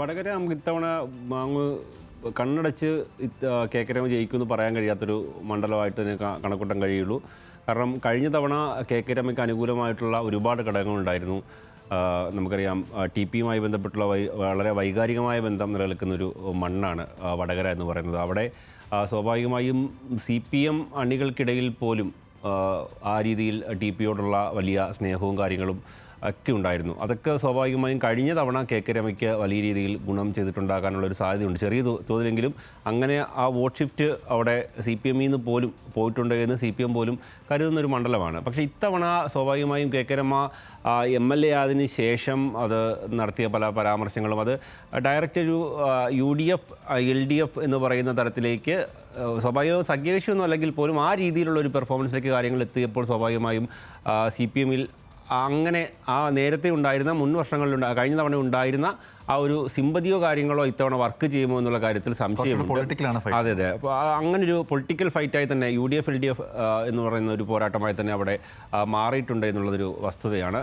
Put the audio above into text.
വടകര നമുക്ക് ഇത്തവണ അങ്ങ് കണ്ണടച്ച് കേക്കരമ ജയിക്കുമെന്ന് പറയാൻ കഴിയാത്തൊരു മണ്ഡലമായിട്ട് തന്നെ കണക്കൂട്ടാൻ കഴിയുള്ളൂ. കാരണം കഴിഞ്ഞ തവണ കേക്കരമയ്ക്ക് അനുകൂലമായിട്ടുള്ള ഒരുപാട് ഘടകങ്ങളുണ്ടായിരുന്നു. നമുക്കറിയാം TP-യുമായി ബന്ധപ്പെട്ടുള്ള വളരെ വൈകാരികമായ ബന്ധം നിലനിൽക്കുന്നൊരു മണ്ണാണ് വടകര എന്ന് പറയുന്നത്. അവിടെ സ്വാഭാവികമായും CPM അണികൾക്കിടയിൽ പോലും ആ രീതിയിൽ TP-യോടുള്ള വലിയ സ്നേഹവും കാര്യങ്ങളും ഒക്കെ ഉണ്ടായിരുന്നു. അതൊക്കെ സ്വാഭാവികമായും കഴിഞ്ഞ തവണ കേക്കരമയ്ക്ക് വലിയ രീതിയിൽ ഗുണം ചെയ്തിട്ടുണ്ടാകാനുള്ളൊരു സാധ്യതയുണ്ട്. ചെറിയ തോതിലെങ്കിലും അങ്ങനെ ആ വോട്ട് ഷിഫ്റ്റ് അവിടെ CPM-ൽ നിന്ന് പോലും പോയിട്ടുണ്ട് എന്ന് CPM പോലും കരുതുന്നൊരു മണ്ഡലമാണ്. പക്ഷേ ഇത്തവണ സ്വാഭാവികമായും കേക്കരമ MLA ആയതിനു ശേഷം അത് നടത്തിയ പല പരാമർശങ്ങളും അത് ഡയറക്റ്റ് ഒരു UDF LDF എന്ന് പറയുന്ന തരത്തിലേക്ക് സ്വാഭാവികമായും സഖ്യകക്ഷിയൊന്നും അല്ലെങ്കിൽ പോലും ആ രീതിയിലുള്ള ഒരു പെർഫോമൻസിലേക്ക് കാര്യങ്ങൾ എത്തിയപ്പോൾ സ്വാഭാവികമായും CPM-ൽ അങ്ങനെ ആ നേരത്തെ ഉണ്ടായിരുന്ന മുൻ വർഷങ്ങളിൽ കഴിഞ്ഞ തവണ ഉണ്ടായിരുന്ന ആ ഒരു സിമ്പതിയോ കാര്യങ്ങളോ ഇത്തവണ വർക്ക് ചെയ്യുമോ എന്നുള്ള കാര്യത്തിൽ സംശയമുണ്ട്. അതെ അതെ. അപ്പോൾ അങ്ങനൊരു പൊളിറ്റിക്കൽ ഫൈറ്റായി തന്നെ UDF LDF എന്ന് പറയുന്ന ഒരു പോരാട്ടമായി തന്നെ അവിടെ മാറിയിട്ടുണ്ട് എന്നുള്ളതൊരു വസ്തുതയാണ്.